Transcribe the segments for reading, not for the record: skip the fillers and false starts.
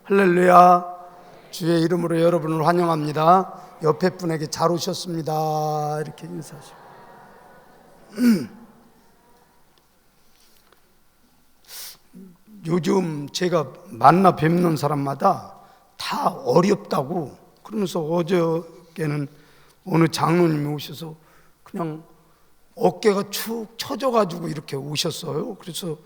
할렐루야. 주의 이름으로 여러분을 환영합니다. 옆에 분에게 잘 오셨습니다 이렇게 인사하시고. 요즘 제가 만나 뵙는 사람마다 다 어렵다고 그러면서, 어저께는 어느 장로님이 오셔서 그냥 어깨가 축 처져가지고 이렇게 오셨어요. 그래서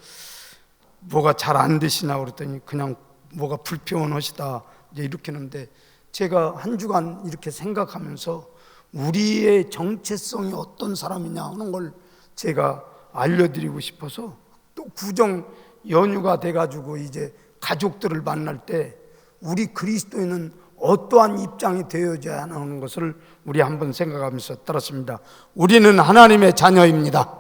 뭐가 잘 안 되시나 그랬더니 그냥 뭐가 불편하시다 이제 이렇게 했는데, 제가 한 주간 이렇게 생각하면서 우리의 정체성이 어떤 사람이냐 하는 걸 제가 알려드리고 싶어서, 또 구정 연휴가 돼가지고 이제 가족들을 만날 때 우리 그리스도인은 어떠한 입장이 되어야 하는 것을 우리 한번 생각하면서 따랐습니다. 우리는 하나님의 자녀입니다.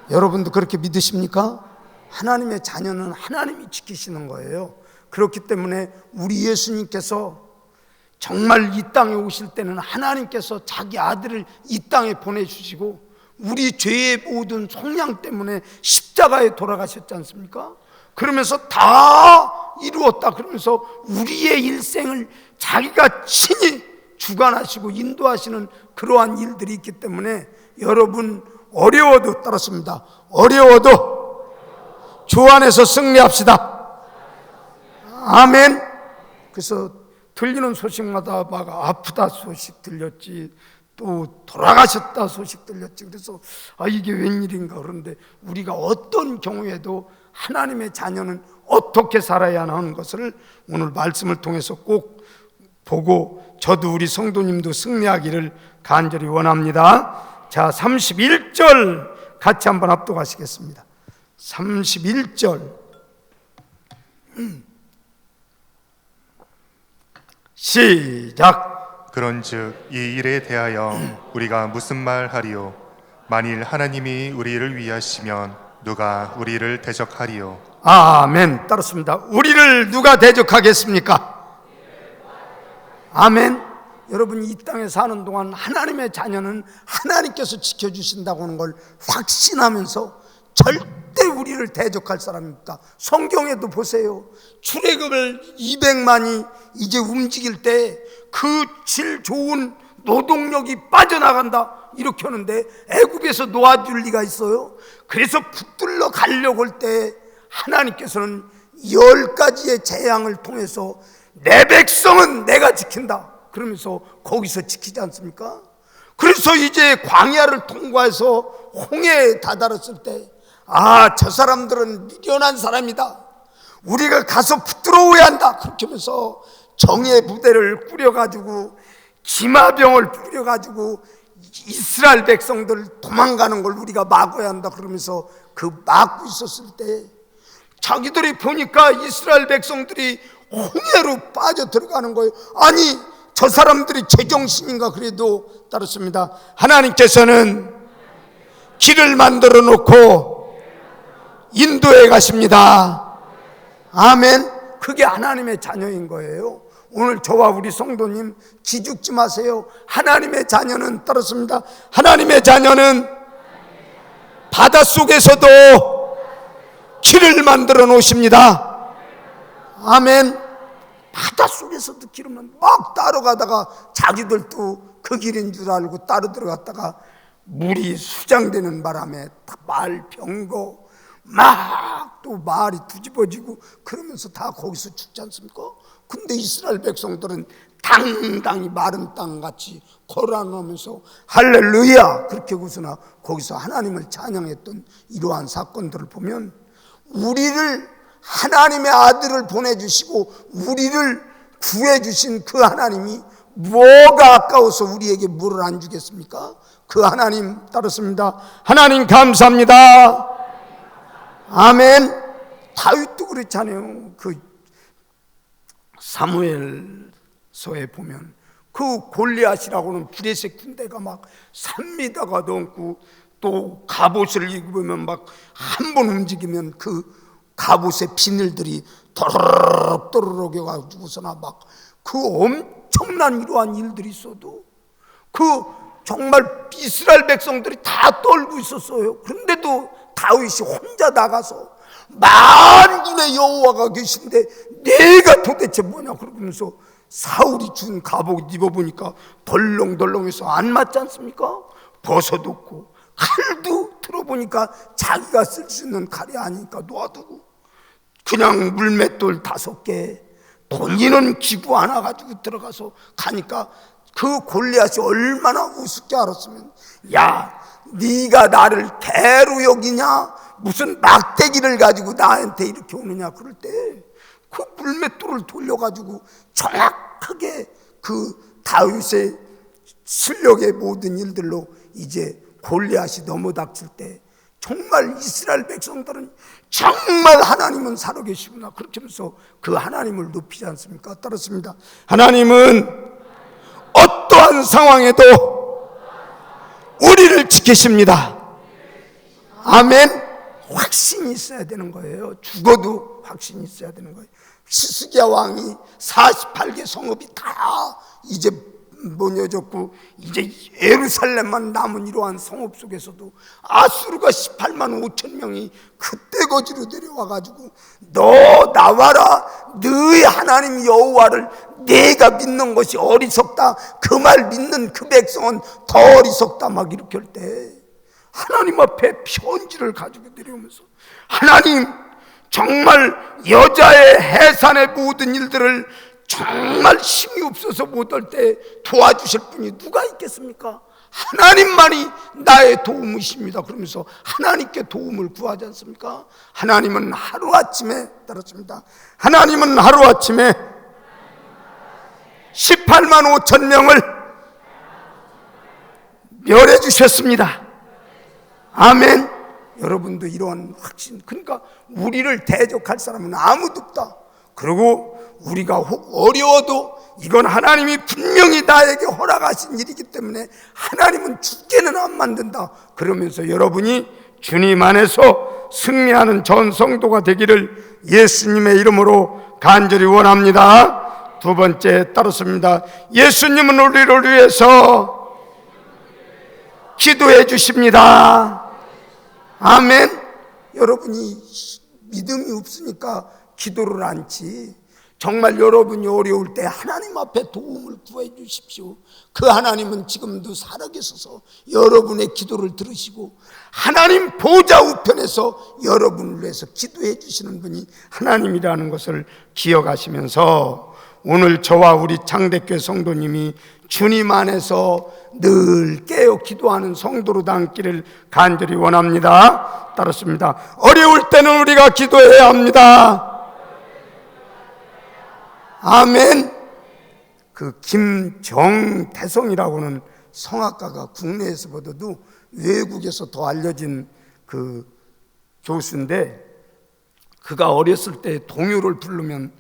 여러분도 그렇게 믿으십니까? 하나님의 자녀는 하나님이 지키시는 거예요. 그렇기 때문에 우리 예수님께서 정말 이 땅에 오실 때는 하나님께서 자기 아들을 이 땅에 보내주시고 우리 죄의 모든 속량 때문에 십자가에 돌아가셨지 않습니까? 그러면서 다 이루었다 그러면서 우리의 일생을 자기가 친히 주관하시고 인도하시는 그러한 일들이 있기 때문에, 여러분 어려워도, 따랐습니다, 어려워도 주 안에서 승리합시다. 아멘. 그래서 들리는 소식마다 막 아프다 소식 들렸지, 또 돌아가셨다 소식 들렸지. 그래서 이게 웬일인가. 그런데 우리가 어떤 경우에도 하나님의 자녀는 어떻게 살아야 하는 것을 오늘 말씀을 통해서 꼭 보고, 저도 우리 성도님도 승리하기를 간절히 원합니다. 자, 31절 같이 한번 합독하시겠습니다. 31절 시작. 그런즉 이 일에 대하여 우리가 무슨 말 하리요? 만일 하나님이 우리를 위하시면 누가 우리를 대적하리요? 아멘. 따르습니다. 우리를 누가 대적하겠습니까? 아멘. 여러분, 이 땅에 사는 동안 하나님의 자녀는 하나님께서 지켜주신다고 하는 걸 확신하면서 절대 우리를 대적할 사람입니다. 성경에도 보세요. 출애굽을 200만이 이제 움직일 때 그 질 좋은 노동력이 빠져나간다 이렇게 하는데 애굽에서 놓아줄 리가 있어요? 그래서 붙들러 가려고 할 때 하나님께서는 10가지의 재앙을 통해서 내 백성은 내가 지킨다 그러면서 거기서 지키지 않습니까? 그래서 이제 광야를 통과해서 홍해에 다다랐을 때, 저 사람들은 미련한 사람이다, 우리가 가서 붙들어오야 한다 그렇게 하면서 정예 부대를 꾸려가지고 기마병을 꾸려가지고 이스라엘 백성들 도망가는 걸 우리가 막아야 한다 그러면서 그 막고 있었을 때, 자기들이 보니까 이스라엘 백성들이 홍해로 빠져 들어가는 거예요. 아니, 저 사람들이 제정신인가. 그래도 따르습니다. 하나님께서는 길을 만들어 놓고 인도해 가십니다. 아멘. 그게 하나님의 자녀인 거예요. 오늘 저와 우리 성도님 기죽지 마세요. 하나님의 자녀는, 따르습니다, 하나님의 자녀는 바닷속에서도 길을 만들어 놓으십니다. 아멘. 바닷속에서도 길을 막 따라가다가 자기들도 그 길인 줄 알고 따로 들어갔다가 물이 수장되는 바람에 말 병거 막 또 말이 뒤집어지고 그러면서 다 거기서 죽지 않습니까? 근데 이스라엘 백성들은 당당히 마른 땅같이 걸어가면서 할렐루야 그렇게 웃으나 거기서 하나님을 찬양했던 이러한 사건들을 보면, 우리를 하나님의 아들을 보내주시고 우리를 구해주신 그 하나님이 뭐가 아까워서 우리에게 물을 안 주겠습니까? 그 하나님, 따르습니다, 하나님 감사합니다. 아멘. 다윗도 그렇잖아요. 그 사무엘서에 보면 그 골리앗이라고는 브레셋 군대가 막 3미터가 넘고 또 갑옷을 입으면 막 한 번 움직이면 그 갑옷의 비늘들이 도르륵 도르륵 해가지고서나 막 그 엄청난 이러한 일들이 있어도 그 정말 이스라엘 백성들이 다 떨고 있었어요. 그런데도 다윗이 혼자 나가서 만군의 여호와가 계신데 내가 도대체 뭐냐 그러면서 사울이 준 갑옷 입어보니까 덜렁덜렁해서 안 맞지 않습니까? 벗어뒀고 칼도 들어보니까 자기가 쓸 수 있는 칼이 아니니까 놓아두고 그냥 물맷돌 5개 돌리는 기구 하나 가지고 들어가서 가니까 그 골리앗이 얼마나 우습게 알았으면, 야, 네가 나를 개로 여기냐? 무슨 막대기를 가지고 나한테 이렇게 오느냐? 그럴 때 그 물맷돌을 돌려가지고 정확하게 그 다윗의 실력의 모든 일들로 이제 골리앗이 넘어닥칠 때 정말 이스라엘 백성들은 정말 하나님은 살아계시구나 그렇게 하면서 그 하나님을 높이지 않습니까? 따랐습니다. 하나님은 어떠한 상황에도 우리를 지키십니다. 아멘. 확신이 있어야 되는 거예요. 죽어도 확신이 있어야 되는 거예요. 히스기야 왕이 48개 성읍이 다 이제 무너졌고 이제 예루살렘만 남은 이러한 성읍 속에서도 아수르가 18만 5천 명이 그때 거지로 내려와가지고 너 나와라, 너의 하나님 여호와를 내가 믿는 것이 어리석다, 그 말 믿는 그 백성은 더 어리석다 막 이렇게 할 때 하나님 앞에 편지를 가지고 내려오면서, 하나님 정말 여자의 해산의 모든 일들을 정말 힘이 없어서 못할 때 도와주실 분이 누가 있겠습니까? 하나님만이 나의 도움이십니다. 그러면서 하나님께 도움을 구하지 않습니까? 하나님은 하루아침에, 따랐습니다, 하나님은 하루아침에 18만 5천 명을 멸해 주셨습니다. 아멘. 여러분도 이러한 확신, 그러니까 우리를 대적할 사람은 아무도 없다. 그리고 우리가 혹 어려워도 이건 하나님이 분명히 나에게 허락하신 일이기 때문에 하나님은 죽게는 안 만든다. 그러면서 여러분이 주님 안에서 승리하는 전 성도가 되기를 예수님의 이름으로 간절히 원합니다. 두 번째, 따르습니다. 예수님은 우리를 위해서 기도해 주십니다. 아멘. 여러분이 믿음이 없으니까 기도를 않지. 정말 여러분이 어려울 때 하나님 앞에 도움을 구해 주십시오. 그 하나님은 지금도 살아계셔서 여러분의 기도를 들으시고 하나님 보좌 우편에서 여러분을 위해서 기도해 주시는 분이 하나님이라는 것을 기억하시면서 오늘 저와 우리 창대교회 성도님이 주님 안에서 늘 깨어 기도하는 성도로 남기를 간절히 원합니다. 따랐습니다. 어려울 때는 우리가 기도해야 합니다. 아멘. 그 김정태성이라고는 성악가가 국내에서보다도 외국에서 더 알려진 그 교수인데, 그가 어렸을 때 동요를 부르면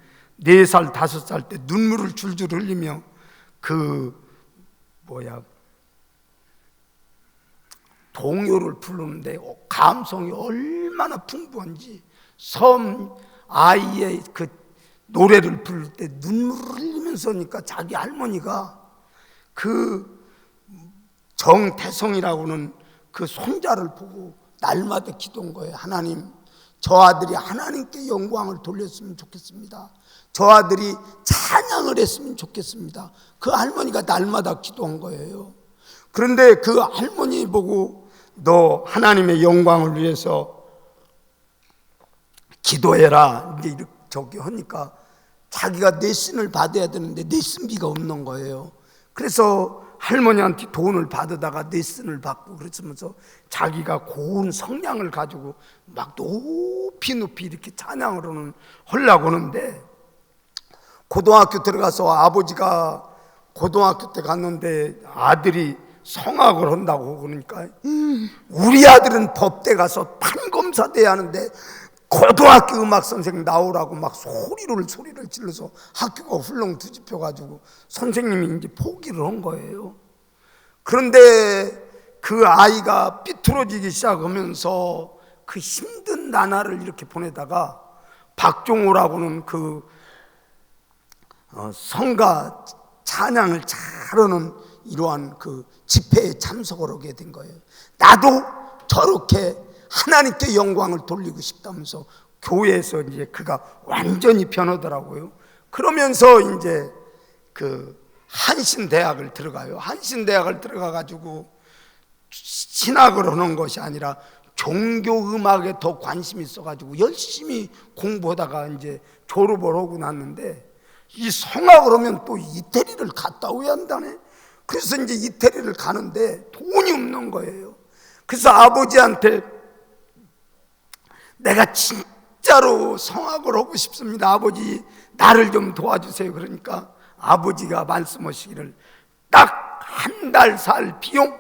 4살, 5살 때 눈물을 줄줄 흘리며 동요를 부르는데 감성이 얼마나 풍부한지, 섬 아이의 그 노래를 부를 때 눈물을 흘리면서니까 자기 할머니가 그 정태성이라고는 그 손자를 보고 날마다 기도한 거예요. 하나님, 저 아들이 하나님께 영광을 돌렸으면 좋겠습니다. 저 아들이 찬양을 했으면 좋겠습니다. 그 할머니가 날마다 기도한 거예요. 그런데 그 할머니 보고 너 하나님의 영광을 위해서 기도해라 이제 이렇게 저기 하니까 자기가 레슨을 받아야 되는데 레슨비가 없는 거예요. 그래서 할머니한테 돈을 받아다가 레슨을 받고 그러면서 자기가 고운 성량을 가지고 막 높이 이렇게 찬양을 하려고 하는데, 고등학교 들어가서 아버지가 고등학교 때 갔는데 아들이 성악을 한다고 그러니까 우리 아들은 법대 가서 판검사 돼야 하는데 고등학교 음악 선생님 나오라고 막 소리를 질러서 학교가 훌렁 뒤집혀가지고 선생님이 이제 포기를 한 거예요. 그런데 그 아이가 삐뚤어지기 시작하면서 그 힘든 나날을 이렇게 보내다가 박종호라고는 그 성가 찬양을 잘하는 이러한 그 집회에 참석을 하게 된 거예요. 나도 저렇게 하나님께 영광을 돌리고 싶다면서 교회에서 이제 그가 완전히 변하더라고요. 그러면서 이제 그 한신대학을 들어가요. 한신대학을 들어가가지고 신학을 하는 것이 아니라 종교음악에 더 관심이 있어가지고 열심히 공부하다가 이제 졸업을 하고 났는데, 이 성악을 하면 또 이태리를 갔다 오야 한다네. 그래서 이제 이태리를 가는데 돈이 없는 거예요. 그래서 아버지한테 내가 진짜로 성악을 하고 싶습니다, 아버지 나를 좀 도와주세요. 그러니까 아버지가 말씀하시기를 딱 한 달 살 비용,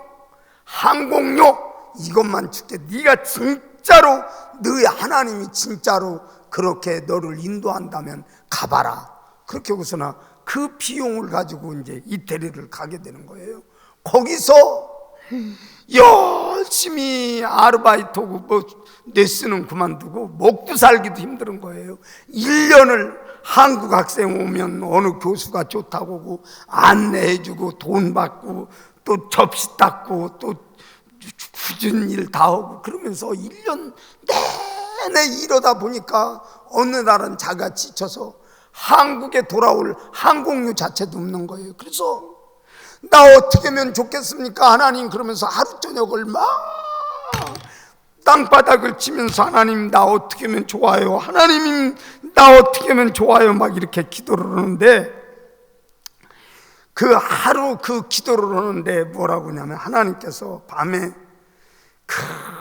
항공료 이것만 줄게. 네가 진짜로 너의 하나님이 진짜로 그렇게 너를 인도한다면 가봐라. 그렇게 하고서나 그 비용을 가지고 이제 이태리를 가게 되는 거예요. 거기서 열심히 아르바이트하고 뭐 레슨은 그만두고 먹고 살기도 힘든 거예요. 1년을 한국 학생 오면 어느 교수가 좋다고 하고 안내해주고 돈 받고 또 접시 닦고 또 굳은 일 다 하고 그러면서 1년 내내 이러다 보니까 어느 날은 자기가 지쳐서 한국에 돌아올 항공료 자체도 없는 거예요. 그래서 나 어떻게 하면 좋겠습니까 하나님? 그러면서 하루 저녁을 막 땅바닥을 치면서 하나님 나 어떻게 하면 좋아요, 하나님 나 어떻게 하면 좋아요, 막 이렇게 기도를 하는데, 그 하루 그 기도를 하는데 뭐라고 하냐면 하나님께서 밤에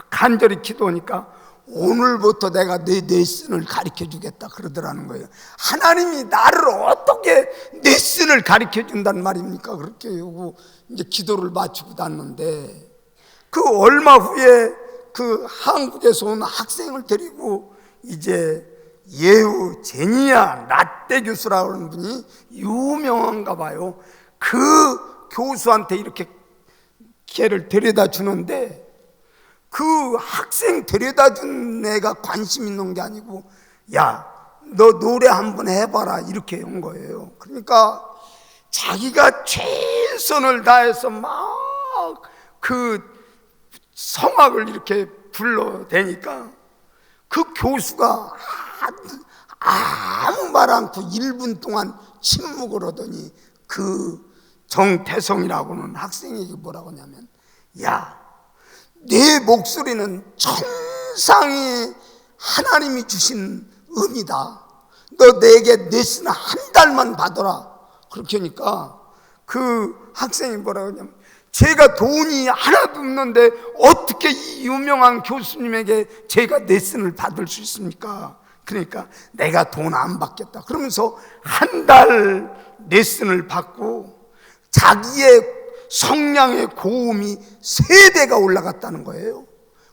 간절히 기도하니까 오늘부터 내가 내 레슨을 가르쳐 주겠다 그러더라는 거예요. 하나님이 나를 어떻게 레슨을 가르쳐 준단 말입니까? 그렇게 하고 이제 기도를 마치고 났는데, 그 얼마 후에 그 한국에서 온 학생을 데리고 이제 예우 제니아 라떼 교수라고 하는 분이 유명한가 봐요. 그 교수한테 이렇게 걔를 데려다 주는데, 그 학생 데려다 준 애가 관심 있는 게 아니고 야, 너 노래 한번 해봐라 이렇게 한 거예요. 그러니까 자기가 최선을 다해서 막 그 성악을 이렇게 불러대니까 그 교수가 아무 말 않고 1분 동안 침묵을 하더니 그 정태성이라고는 학생에게 뭐라고 하냐면, 야, 내 목소리는 천상의 하나님이 주신 음이다. 너 내게 레슨 한 달만 받아라. 그렇게 하니까 그 학생이 뭐라고 하냐면, 제가 돈이 하나도 없는데 어떻게 이 유명한 교수님에게 제가 레슨을 받을 수 있습니까? 그러니까 내가 돈 안 받겠다 그러면서 한 달 레슨을 받고 자기의 성량의 고음이 3배가 올라갔다는 거예요.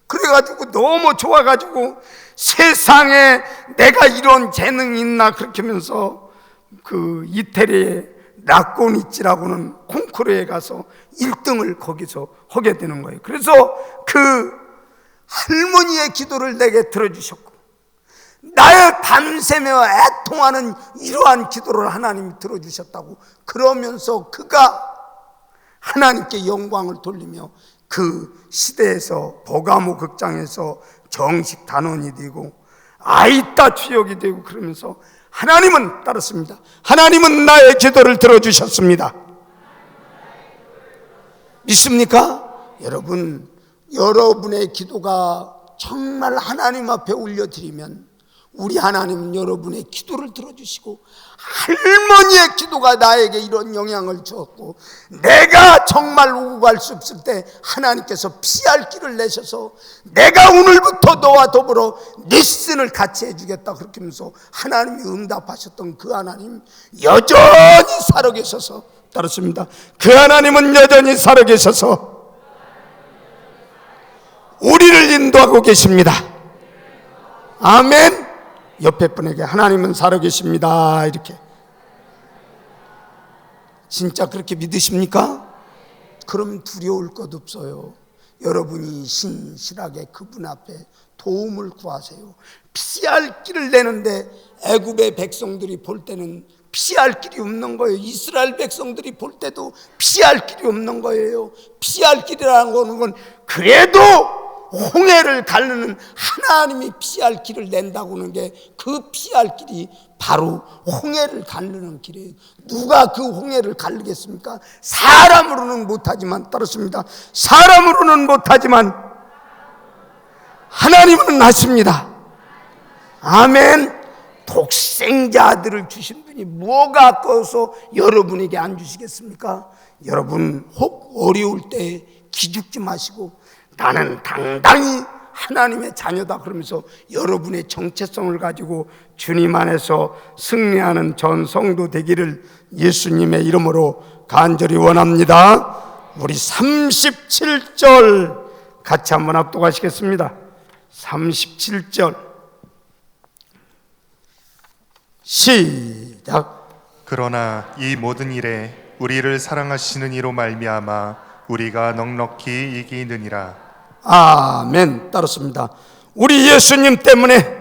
그래가지고 너무 좋아가지고 세상에 내가 이런 재능이 있나 그렇게 하면서 그 이태리의 라꼬니치라고는 콩쿠르에 가서 1등을 거기서 하게 되는 거예요. 그래서 그 할머니의 기도를 내게 들어주셨고 나의 밤새며 애통하는 이러한 기도를 하나님이 들어주셨다고, 그러면서 그가 하나님께 영광을 돌리며 그 시대에서 버가모 극장에서 정식 단원이 되고 아이따 주역이 되고 그러면서 하나님은 따랐습니다. 하나님은 나의 기도를 들어주셨습니다. 믿습니까? 여러분, 여러분의 기도가 정말 하나님 앞에 올려드리면 우리 하나님은 여러분의 기도를 들어주시고, 할머니의 기도가 나에게 이런 영향을 주었고 내가 정말 오고 갈 수 없을 때 하나님께서 피할 길을 내셔서 내가 오늘부터 너와 더불어 레슨을 같이 해주겠다 그렇게 하면서 하나님이 응답하셨던 그 하나님 여전히 살아계셔서, 따랐습니다. 그 하나님은 여전히 살아계셔서 우리를 인도하고 계십니다. 아멘. 옆에 분에게 하나님은 살아계십니다 이렇게. 진짜 그렇게 믿으십니까? 그럼 두려울 것 없어요. 여러분이 신실하게 그분 앞에 도움을 구하세요. 피할 길을 내는데 애굽의 백성들이 볼 때는 피할 길이 없는 거예요. 이스라엘 백성들이 볼 때도 피할 길이 없는 거예요. 피할 길이라는 건 그래도 홍해를 가르는 하나님이 피할 길을 낸다고 하는 게 그 피할 길이 바로 홍해를 가르는 길이에요. 누가 그 홍해를 가르겠습니까? 사람으로는 못하지만, 따르습니다. 사람으로는 못하지만 하나님은 하십니다. 아멘. 독생자 아들을 주신 분이 뭐가 아까워서 여러분에게 안 주시겠습니까? 여러분 혹 어려울 때 기죽지 마시고 나는 당당히 하나님의 자녀다 그러면서 여러분의 정체성을 가지고 주님 안에서 승리하는 전 성도 되기를 예수님의 이름으로 간절히 원합니다. 우리 37절 같이 한번 합독하시겠습니다. 37절 시작. 그러나 이 모든 일에 우리를 사랑하시는 이로 말미암아 우리가 넉넉히 이기느니라. 아멘. 따르습니다. 우리 예수님 때문에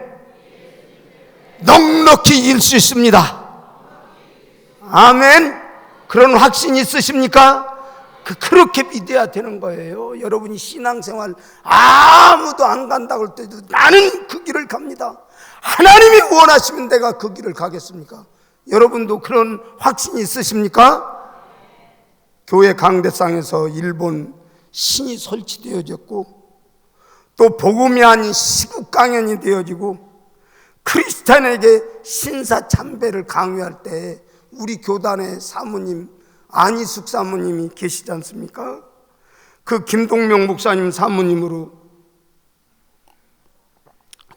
넉넉히 이길 수 있습니다. 아멘. 그런 확신이 있으십니까? 그렇게 믿어야 되는 거예요. 여러분이 신앙생활 아무도 안 간다고 할 때도 나는 그 길을 갑니다. 하나님이 원하시면 내가 그 길을 가겠습니까? 여러분도 그런 확신이 있으십니까? 교회 강대상에서 일본 신이 설치되어졌고 또 복음이 아닌 시국 강연이 되어지고 크리스찬에게 신사 참배를 강요할 때 우리 교단의 사모님 안희숙 사모님이 계시지 않습니까? 그 김동명 목사님 사모님으로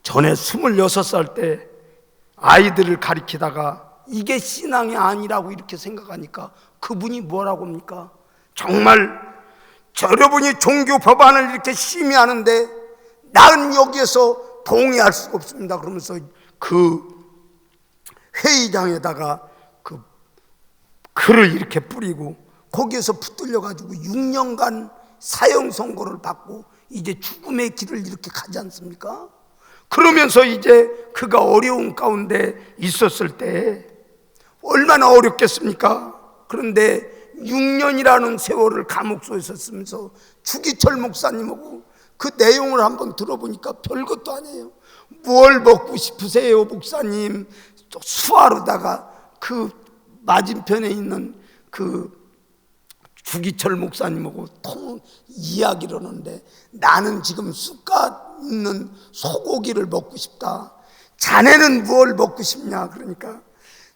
전에 26살 때 아이들을 가리키다가 이게 신앙이 아니라고 이렇게 생각하니까 그분이 뭐라고 합니까? 정말 여러분이 종교 법안을 이렇게 심의하는데 나는 여기에서 동의할 수가 없습니다. 그러면서 그 회의장에다가 그 글을 이렇게 뿌리고 거기에서 붙들려 가지고 6년간 사형 선고를 받고 이제 죽음의 길을 이렇게 가지 않습니까? 그러면서 이제 그가 어려운 가운데 있었을 때 얼마나 어렵겠습니까? 그런데 6년이라는 세월을 감옥소에서 쓰면서 주기철 목사님하고 그 내용을 한번 들어보니까 별것도 아니에요. 뭘 먹고 싶으세요, 목사님? 수하루다가 그 맞은편에 있는 그 주기철 목사님하고 통 이야기를 하는데 나는 지금 쑥갓 있는 소고기를 먹고 싶다. 자네는 뭘 먹고 싶냐? 그러니까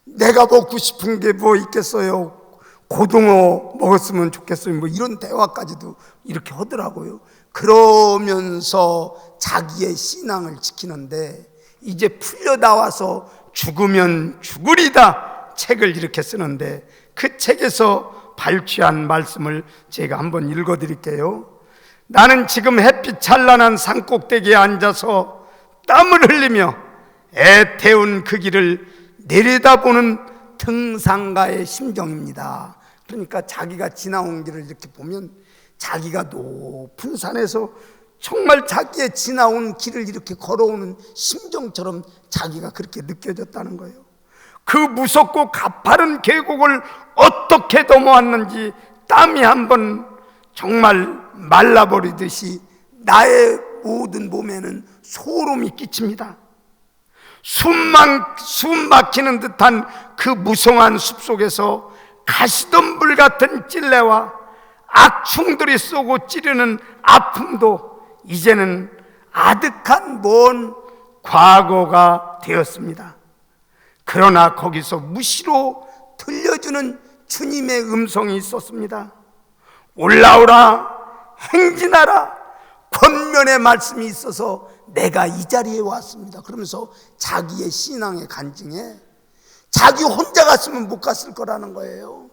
내가 먹고 싶은 게 뭐 있겠어요? 고등어 먹었으면 좋겠어요. 뭐 이런 대화까지도 이렇게 하더라고요. 그러면서 자기의 신앙을 지키는데 이제 풀려 나와서 죽으면 죽으리다 책을 이렇게 쓰는데 그 책에서 발췌한 말씀을 제가 한번 읽어드릴게요. 나는 지금 햇빛 찬란한 산꼭대기에 앉아서 땀을 흘리며 애태운 그 길을 내려다보는 등산가의 심정입니다. 그러니까 자기가 지나온 길을 이렇게 보면 자기가 높은 산에서 정말 자기의 지나온 길을 이렇게 걸어오는 심정처럼 자기가 그렇게 느껴졌다는 거예요. 그 무섭고 가파른 계곡을 어떻게 넘어왔는지 땀이 한번 정말 말라버리듯이 나의 모든 몸에는 소름이 끼칩니다. 숨 막히는 듯한 그 무성한 숲속에서 가시덤불 같은 찔레와 악충들이 쏘고 찌르는 아픔도 이제는 아득한 먼 과거가 되었습니다. 그러나 거기서 무시로 들려주는 주님의 음성이 있었습니다. 올라오라, 행진하라, 권면의 말씀이 있어서 내가 이 자리에 왔습니다. 그러면서 자기의 신앙의 간증에 자기 혼자 갔으면 못 갔을 거라는 거예요.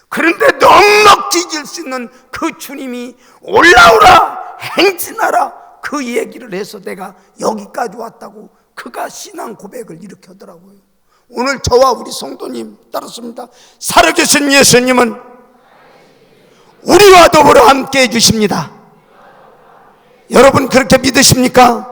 그런데 넉넉히 이길 수 있는 그 주님이 올라오라, 행진하라, 그 얘기를 해서 내가 여기까지 왔다고 그가 신앙 고백을 이렇게 하더라고요. 오늘 저와 우리 성도님 따랐습니다. 살아계신 예수님은 우리와 더불어 함께 해주십니다. 여러분 그렇게 믿으십니까?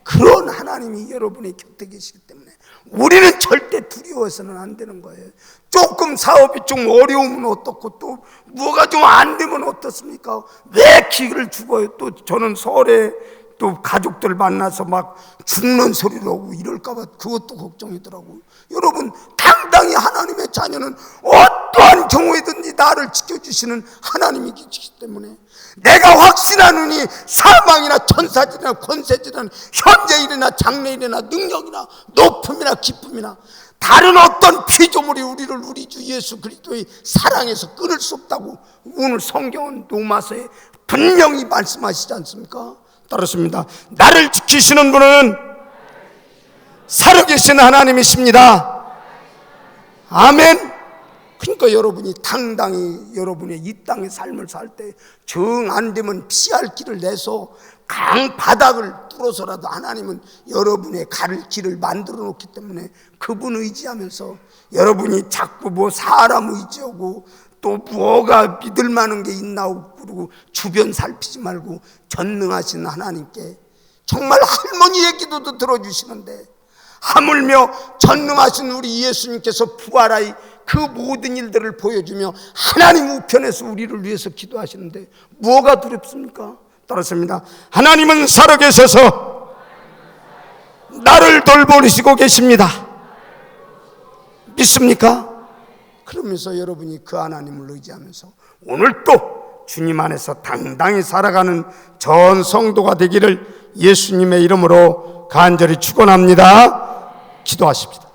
그런 하나님이 여러분의 곁에 계시기 때문에 우리는 절대 두려워서는 안 되는 거예요. 조금 사업이 좀 어려우면 어떻고 또 뭐가 좀 안 되면 어떻습니까? 왜 기회를 죽어요? 또 저는 설에 또 가족들 만나서 막 죽는 소리를 하고 이럴까봐 그것도 걱정이더라고요. 여러분, 당당히 하나님의 자녀는 어떠한 경우에든지 나를 지켜주시는 하나님이 계시기 때문에 내가 확신하노니 사망이나 천사들이나 권세들이나 현재일이나 장래일이나 능력이나 높음이나 기쁨이나 다른 어떤 피조물이 우리를 우리 주 예수 그리스도의 사랑에서 끊을 수 없다고 오늘 성경은 로마서에 분명히 말씀하시지 않습니까? 따르습니다. 나를 지키시는 분은 살아계신 하나님이십니다. 아멘. 그러니까 여러분이 당당히 여러분의 이 땅의 삶을 살 때 정 안 되면 피할 길을 내서 강 바닥을 뚫어서라도 하나님은 여러분의 갈 길을 만들어 놓기 때문에 그분 의지하면서 여러분이 자꾸 뭐 사람 의지하고 또 뭐가 믿을 만한 게 있나 그러고 주변 살피지 말고 전능하신 하나님께 정말 할머니의 기도도 들어주시는데 하물며 전능하신 우리 예수님께서 부활하여 그 모든 일들을 보여주며 하나님 우편에서 우리를 위해서 기도하시는데 뭐가 두렵습니까? 따랐습니다. 하나님은 살아계셔서 나를 돌보시고 계십니다. 믿습니까? 그러면서 여러분이 그 하나님을 의지하면서 오늘 또 주님 안에서 당당히 살아가는 전 성도가 되기를 예수님의 이름으로 간절히 축원합니다. 기도하십시다.